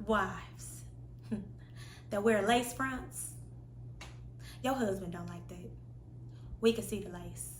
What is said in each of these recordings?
Wives that wear lace fronts, your husband don't like that. We can see the lace.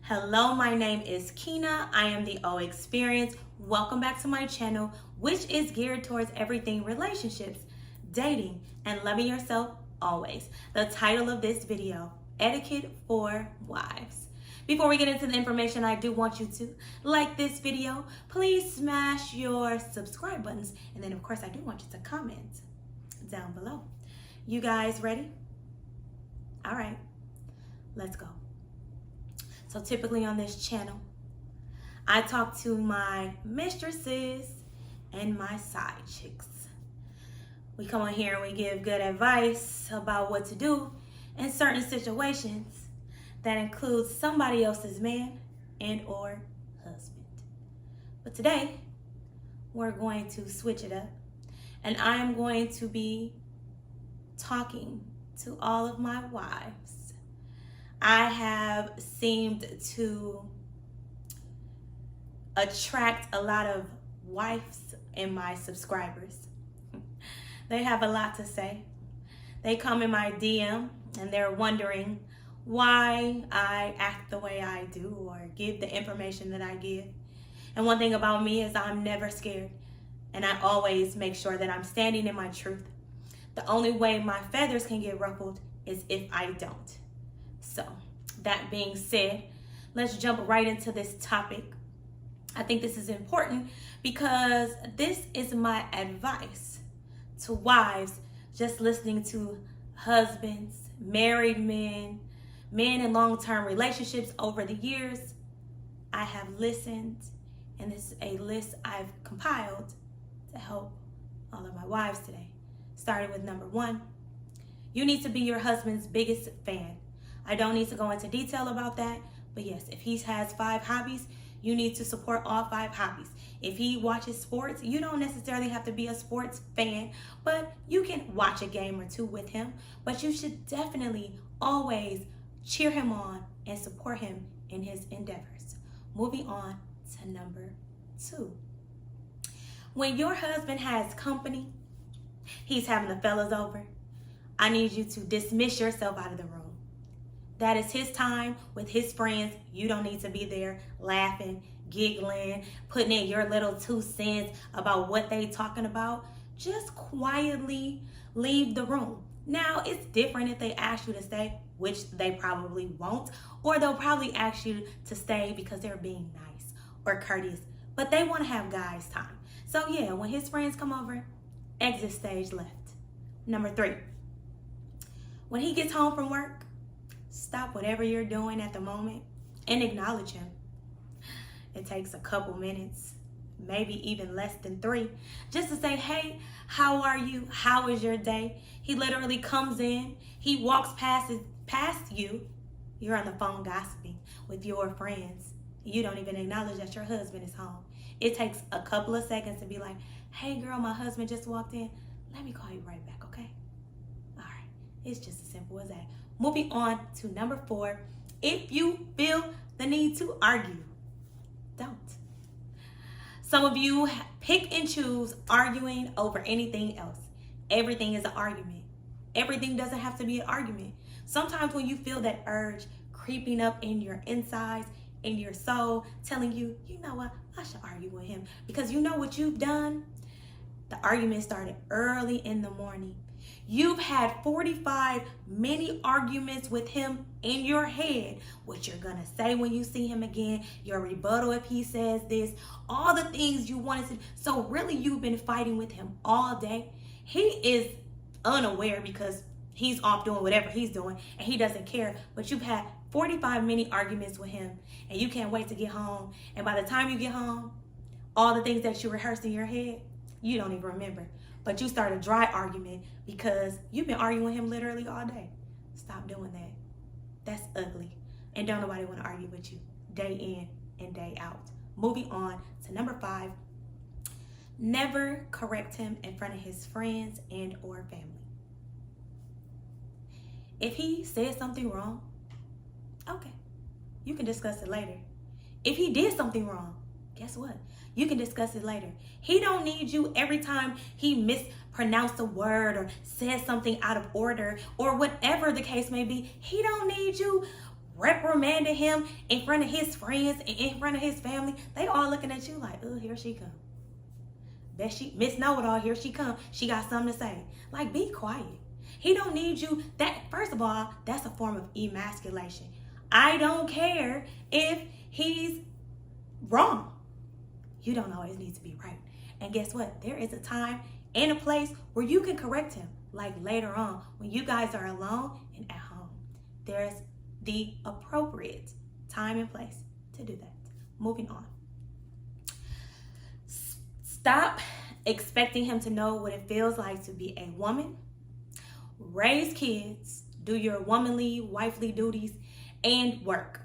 Hello, my name is Kina. I am the O Experience. Welcome back to my channel, which is geared towards everything relationships, dating, and loving yourself always. The title of this video, Etiquette for Wives. Before we get into the information, I do want you to like this video. Please smash your subscribe buttons. And then, of course, I do want you to comment down below. You guys ready? All right, let's go. So typically on this channel, I talk to my mistresses and my side chicks. We come on here and we give good advice about what to do in certain situations that includes somebody else's man and or husband. But today, we're going to switch it up, and I am going to be talking to all of my wives. I have seemed to attract a lot of wives in my subscribers. They have a lot to say. They come in my DM and they're wondering why I act the way I do or give the information that I give. And one thing about me is I'm never scared, and I always make sure that I'm standing in my truth. The only way my feathers can get ruffled is if I don't. So, that being said, let's jump right into this topic. I think this is important because this is my advice to wives just listening to husbands, married men, men in long-term relationships over the years. I have listened, and this is a list I've compiled to help all of my wives today. Starting with number 1, you need to be your husband's biggest fan. I don't need to go into detail about that, but yes, if he has 5 hobbies, you need to support all 5 hobbies. If he watches sports, you don't necessarily have to be a sports fan, but you can watch a game or 2 with him. But you should definitely always cheer him on and support him in his endeavors. Moving on to number 2. When your husband has company, he's having the fellas over, I need you to dismiss yourself out of the room. That is his time with his friends. You don't need to be there laughing, giggling, putting in your little 2 cents about what they talking about. Just quietly leave the room. Now, it's different if they ask you to stay, which they probably won't, or they'll probably ask you to stay because they're being nice or courteous, but they want to have guys' time. So yeah, when his friends come over, exit stage left. Number 3, when he gets home from work, stop whatever you're doing at the moment and acknowledge him. It takes a couple minutes, maybe even less than 3, just to say, hey, how are you? How is your day? He literally comes in, he walks past you. You're on the phone gossiping with your friends. You don't even acknowledge that your husband is home. It takes a couple of seconds to be like, hey girl, my husband just walked in. Let me call you right back, okay? All right, it's just as simple as that. Moving on to number 4, if you feel the need to argue, don't. Some of you pick and choose arguing over anything else. Everything is an argument. Everything doesn't have to be an argument. Sometimes when you feel that urge creeping up in your insides, in your soul, telling you, you know what, I should argue with him because you know what you've done? The argument started early in the morning. You've had 45 mini arguments with him in your head. What you're gonna say when you see him again, your rebuttal if he says this, all the things you wanted to. So really you've been fighting with him all day. He is unaware because he's off doing whatever he's doing and he doesn't care. But you've had 45 mini arguments with him and you can't wait to get home. And by the time you get home, all the things that you rehearsed in your head, you don't even remember. But you start a dry argument because you've been arguing with him literally all day. Stop doing that. That's ugly. And don't nobody want to argue with you day in and day out. Moving on to number 5. Never correct him in front of his friends and or family. If he said something wrong, okay, you can discuss it later. If he did something wrong, guess what? You can discuss it later. He don't need you every time he mispronounced a word or says something out of order or whatever the case may be. He don't need you reprimanding him in front of his friends and in front of his family. They all looking at you like, oh, here she come. Bet she, Miss Know-It-all, here she come. She got something to say. Like, be quiet. He don't need you. That, first of all, that's a form of emasculation. I don't care if he's wrong. You don't always need to be right. And guess what? There is a time and a place where you can correct him. Like later on, when you guys are alone and at home. There's the appropriate time and place to do that. Moving on. Stop expecting him to know what it feels like to be a woman. Raise kids. Do your womanly, wifely duties and work.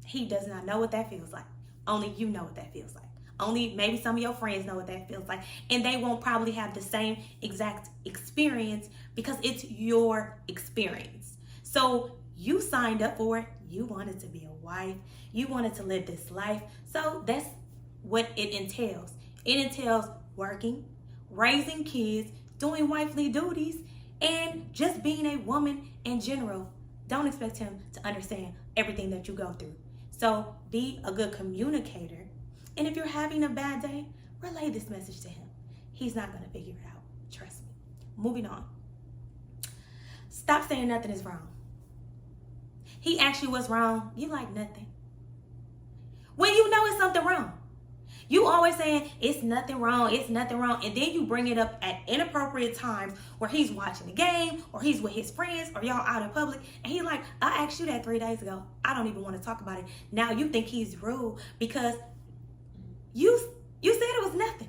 He does not know what that feels like. Only you know what that feels like. Only maybe some of your friends know what that feels like. And they won't probably have the same exact experience because it's your experience. So you signed up for it. You wanted to be a wife. You wanted to live this life. So that's what it entails. It entails working, raising kids, doing wifely duties, and just being a woman in general. Don't expect him to understand everything that you go through. So be a good communicator. And if you're having a bad day, relay this message to him. He's not going to figure it out. Trust me. Moving on. Stop saying nothing is wrong. He asked you what's wrong. You like nothing. When you know it's something wrong. You always saying it's nothing wrong, it's nothing wrong. And then you bring it up at inappropriate times where he's watching the game or he's with his friends or y'all out in public. And he's like, I asked you that 3 days ago. I don't even want to talk about it. Now you think he's rude because you said it was nothing.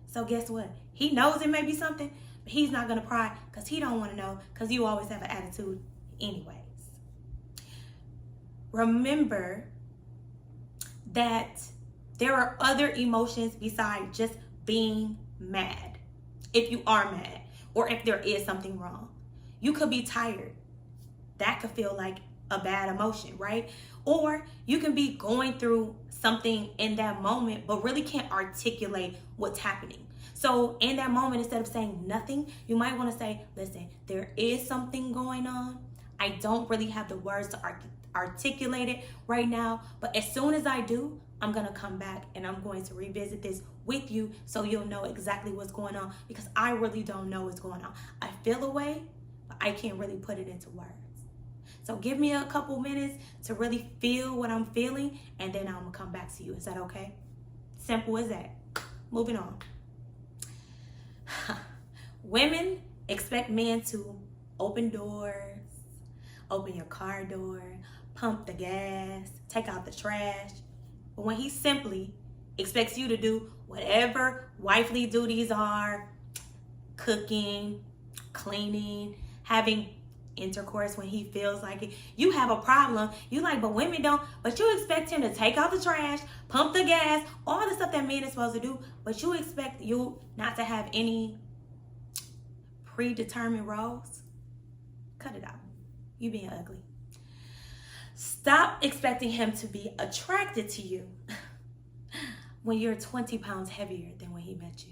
So guess what? He knows it may be something, but he's not going to pry because he don't want to know because you always have an attitude anyways. Remember that there are other emotions besides just being mad. If you are mad or if there is something wrong, you could be tired. That could feel like a bad emotion, right? Or you can be going through something in that moment, but really can't articulate what's happening. So in that moment, instead of saying nothing, you might want to say, listen, there is something going on. I don't really have the words to articulate it right now, but as soon as I do, I'm going to come back and I'm going to revisit this with you so you'll know exactly what's going on because I really don't know what's going on. I feel a way, but I can't really put it into words. So give me a couple minutes to really feel what I'm feeling and then I'm going to come back to you. Is that okay? Simple as that. Moving on. Women expect men to open doors, open your car door, pump the gas, take out the trash. But when he simply expects you to do whatever wifely duties are, cooking, cleaning, having intercourse when he feels like it, you have a problem. You like, but women don't. But you expect him to take out the trash, pump the gas, all the stuff that men are supposed to do. But you expect you not to have any predetermined roles. Cut it out. You being ugly. Stop expecting him to be attracted to you when you're 20 pounds heavier than when he met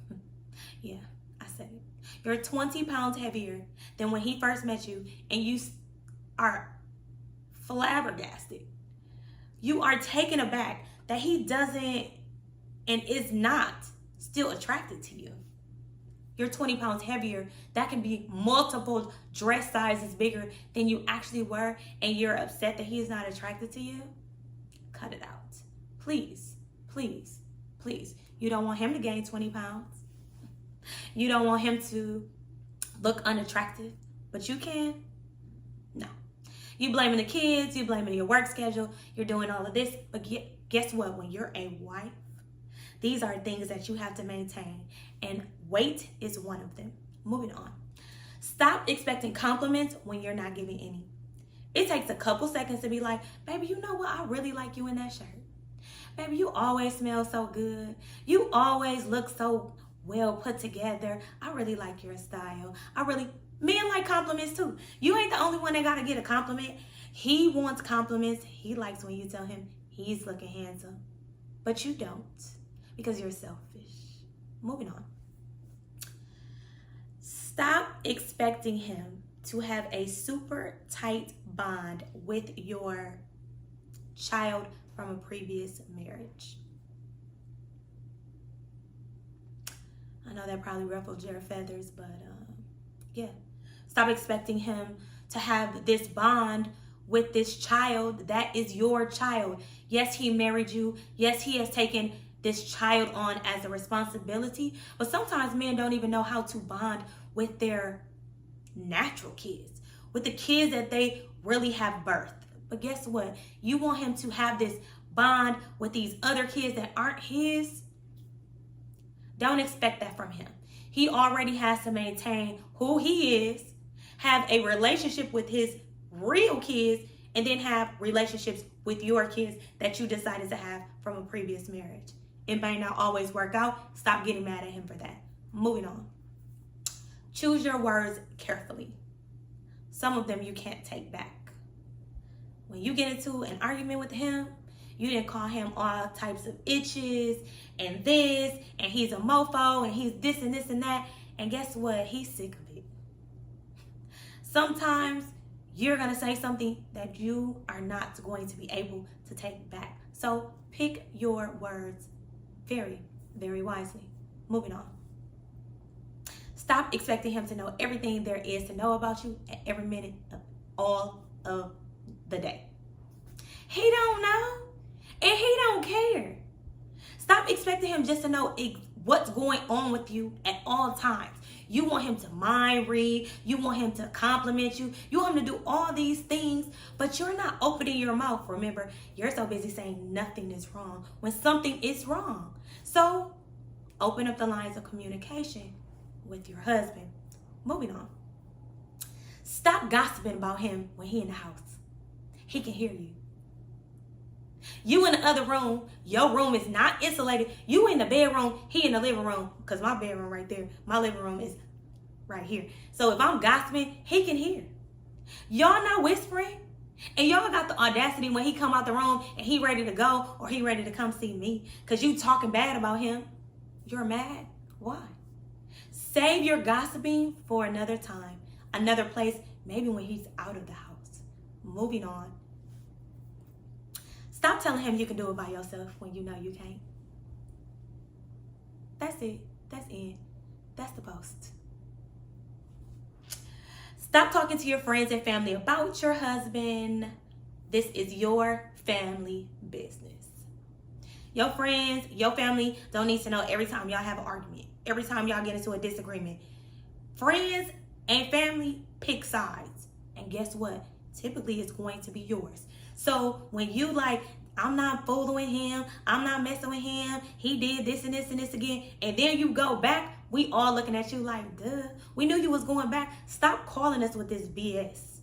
you. Yeah, I said it. You're 20 pounds heavier than when he first met you, and you are flabbergasted. You are taken aback that he doesn't and is not still attracted to you. You're 20 pounds heavier. That can be multiple dress sizes bigger than you actually were, and you're upset that he is not attracted to you. Cut it out. Please, please, please. You don't want him to gain 20 pounds. You don't want him to look unattractive, but you can. No. You blaming the kids, you blaming your work schedule, you're doing all of this, but guess what? When you're a wife, these are things that you have to maintain, and weight is one of them. Moving on. Stop expecting compliments when you're not giving any. It takes a couple seconds to be like, baby, you know what? I really like you in that shirt. Baby, you always smell so good. You always look so well put together. I really like your style. Men like compliments too. You ain't the only one that gotta get a compliment. He wants compliments. He likes when you tell him he's looking handsome, but you don't because you're selfish. Moving on. Stop expecting him to have a super tight bond with your child from a previous marriage. I know that probably ruffled your feathers, but yeah. Stop expecting him to have this bond with this child that is your child. Yes, he married you. Yes, he has taken this child on as a responsibility, but sometimes men don't even know how to bond with their natural kids, with the kids that they really have birthed. But guess what? You want him to have this bond with these other kids that aren't his. Don't expect that from him. He already has to maintain who he is, have a relationship with his real kids, and then have relationships with your kids that you decided to have from a previous marriage. It may not always work out. Stop getting mad at him for that. Moving on. Choose your words carefully. Some of them you can't take back. When you get into an argument with him, you didn't call him all types of itches and this, and he's a mofo, and he's this and this and that. And guess what? He's sick of it. Sometimes you're going to say something that you are not going to be able to take back. So pick your words very, very wisely. Moving on. Stop expecting him to know everything there is to know about you at every minute of all of the day. He don't know, and he don't care. Stop expecting him just to know what's going on with you at all times. You want him to mind read. You want him to compliment you. You want him to do all these things, but you're not opening your mouth. Remember, you're so busy saying nothing is wrong when something is wrong. So open up the lines of communication with your husband. Moving on. Stop gossiping about him when he's in the house. He can hear you. You in the other room, your room is not insulated. You in the bedroom, he in the living room, because my bedroom right there, my living room is right here. So if I'm gossiping, he can hear. Y'all not whispering, and y'all got the audacity when he come out the room and he ready to go or he ready to come see me because you talking bad about him. You're mad. Why? Save your gossiping for another time, another place, maybe when he's out of the house. Moving on. Stop telling him you can do it by yourself when you know you can't. That's it. That's it. That's the post. Stop talking to your friends and family about your husband. This is your family business. Your friends, your family don't need to know every time y'all have an argument, every time y'all get into a disagreement. Friends and family pick sides. And guess what? Typically, it's going to be yours. So when you like, I'm not fooling with him, I'm not messing with him, he did this and this and this again, and then you go back, we all looking at you like, duh, we knew you was going back. Stop calling us with this BS.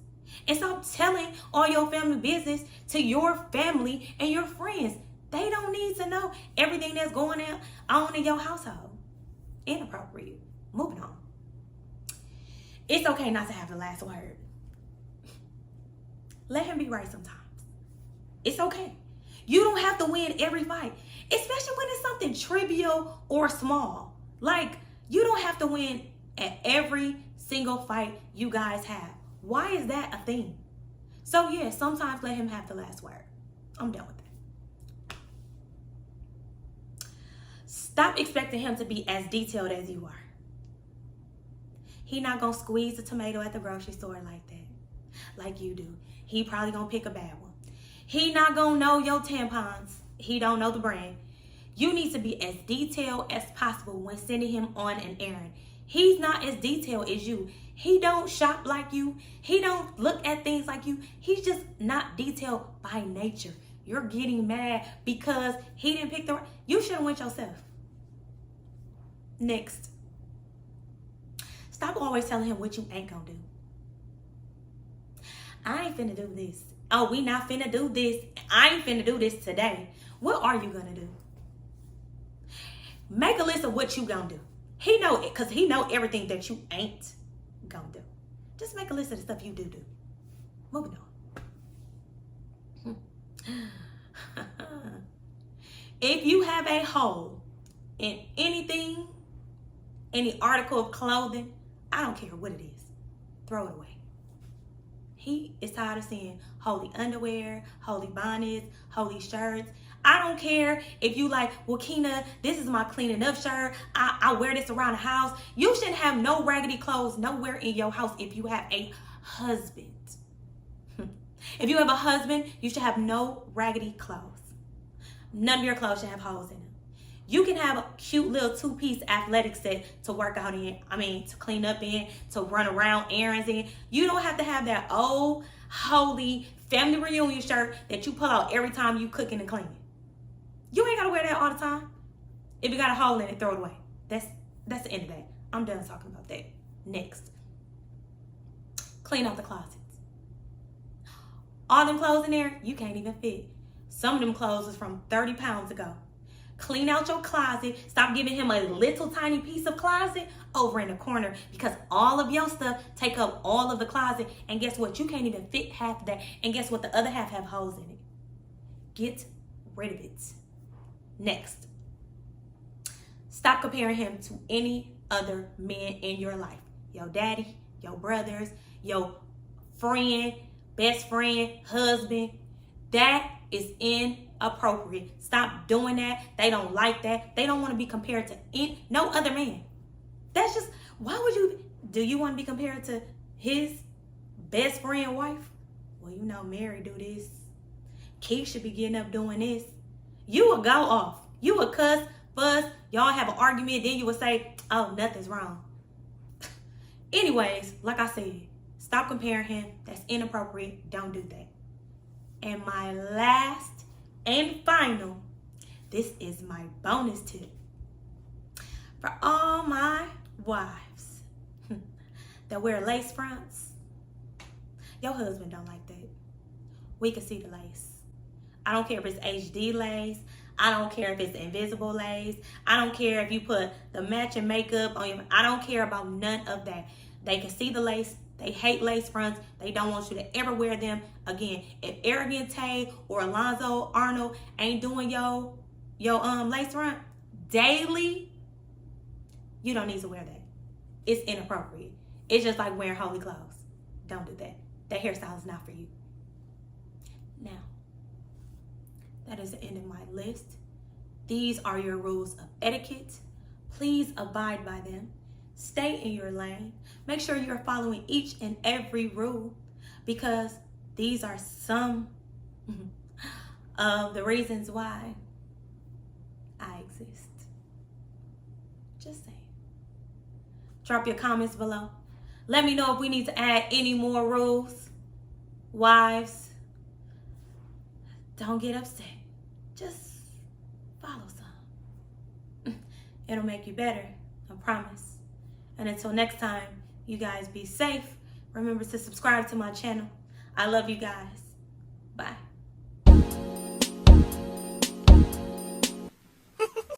And stop telling all your family business to your family and your friends. They don't need to know everything that's going on in your household. Inappropriate. Moving on. It's okay not to have the last word. Let him be right sometimes. It's okay. You don't have to win every fight, especially when it's something trivial or small. Like, you don't have to win at every single fight you guys have. Why is that a thing? So yeah, sometimes let him have the last word. I'm done with that. Stop expecting him to be as detailed as you are. He not gonna squeeze the tomato at the grocery store like that, like you do. He probably gonna pick a bad one. He not gonna know your tampons. He don't know the brand. You need to be as detailed as possible when sending him on an errand. He's not as detailed as you. He don't shop like you. He don't look at things like you. He's just not detailed by nature. You're getting mad because he didn't pick the right. You should have went yourself. Next. Stop always telling him what you ain't gonna do. I ain't finna do this. Oh, we not finna do this. I ain't finna do this today. What are you gonna do? Make a list of what you gonna do. He know it, because he know everything that you ain't gonna do. Just make a list of the stuff you do. Moving on. If you have a hole in anything, any article of clothing, I don't care what it is, throw it away. He is tired of seeing holy underwear, holy bonnets, holy shirts. I don't care if you like, well, Keena, this is my cleaning up shirt. I wear this around the house. You shouldn't have no raggedy clothes nowhere in your house if you have a husband. If you have a husband, you should have no raggedy clothes. None of your clothes should have holes in them. You can have a cute little 2-piece athletic set to work out in, to clean up in, to run around errands in. You don't have to have that old, holy family reunion shirt that you pull out every time you cooking and cleaning. You ain't gotta wear that all the time. If you got a hole in it, throw it away. That's the end of that. I'm done talking about that. Next. Clean out the closets. All them clothes in there, you can't even fit. Some of them clothes is from 30 pounds ago. Clean out your closet. Stop giving him a little tiny piece of closet over in the corner, because all of your stuff take up all of the closet. And guess what? You can't even fit half of that. And guess what? The other half have holes in it. Get rid of it. Next. Stop comparing him to any other men in your life. Your daddy, your brothers, your friend, best friend, husband. That is inappropriate. Stop doing that. They don't like that. They don't want to be compared to no other man. That's just, why would you, do you want to be compared to his best friend wife? Well, you know, Mary do this. Keith should be getting up doing this. You will go off. You will cuss, fuss, y'all have an argument, then you will say, oh, nothing's wrong. Anyways, like I said, stop comparing him. That's inappropriate. Don't do that. And my last and final, this is my bonus tip. For all my wives that wear lace fronts, your husband don't like that. We can see the lace. I don't care if it's HD lace. I don't care if it's invisible lace. I don't care if you put the matching makeup on your, I don't care about none of that. They can see the lace. They hate lace fronts. They don't want you to ever wear them again. If Arrogant Tay or Alonzo Arnold ain't doing your lace front daily, you don't need to wear that. It's inappropriate. It's just like wearing holy clothes. Don't do that. That hairstyle is not for you. Now, that is the end of my list. These are your rules of etiquette. Please abide by them. Stay in your lane. Make sure you're following each and every rule, because these are some of the reasons why I exist. Just saying. Drop your comments below. Let me know if we need to add any more rules. Wives, don't get upset. Just follow some. It'll make you better, I promise. And until next time, you guys be safe. Remember to subscribe to my channel. I love you guys.